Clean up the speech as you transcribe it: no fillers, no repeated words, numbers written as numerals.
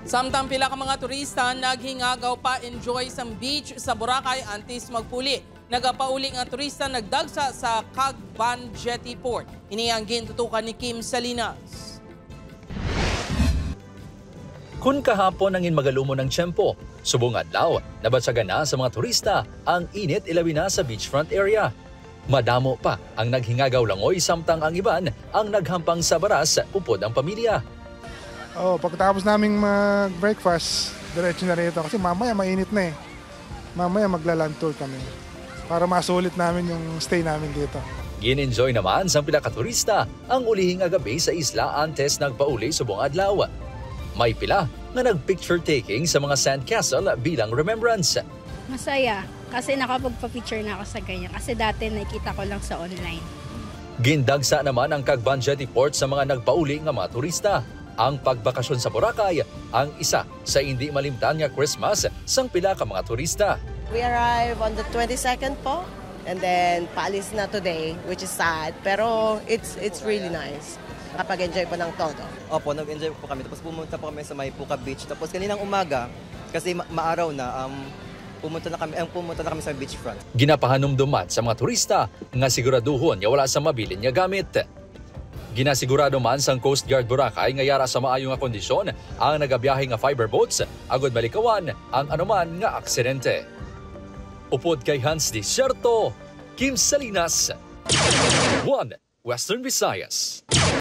Samtang pila ka mga turista naghingagaw pa enjoy sa beach sa Boracay antes magpuli. Nagapauli nga turista nagdagsa sa Cagban Jetty Port. Ini ang gintutukan ni Kim Salinas. Kung kahapon ang inmagalumo ng tiyempo, subong adlaw, nabatsagan na sa mga turista ang init ilabi na sa beachfront area. Madamo pa ang naghingagaw langoy samtang ang iban ang naghampang sa baras upod ang pamilya. Pagkatapos naming mag-breakfast, diretso na rito kasi mamaya mainit na eh. Mamaya magla-land tour kami para masulit namin yung stay namin dito. Gin-enjoy naman sa pila ka turista ang ulihing agabi sa isla antes nagpauli subong adlaw. May pila nga nag-picture taking sa mga sandcastle bilang remembrance. Masaya kasi nakapagpa-picture na ako sa ganyan kasi dati nakita ko lang sa online. Gindagsa naman ang Cagban Jetty Port sa mga nagpauli nga mga turista. Ang pagbakasyon sa Boracay ang isa sa hindi malimtan nga Christmas sang pila ka mga turista. We arrive on the 22nd po and then paalis na today, which is sad, pero it's really nice. Kapag-enjoy po ng todo. Opo, nag-enjoy po kami. Tapos pumunta po kami sa Maypuka Beach. Tapos kaninang umaga, kasi maaraw na, pumunta na kami sa beachfront. Ginapahanumduman sa mga turista nga siguraduhon nga wala sa mabilin nga gamit. Ginasigurado man sang Coast Guard Boracay nga yara sa maayong nga kondisyon ang nagabiyahe nga fiber boats agod malikawan ang anuman nga aksidente. Upod kay Hans Desierto, Kim Salinas, 1 Western Visayas.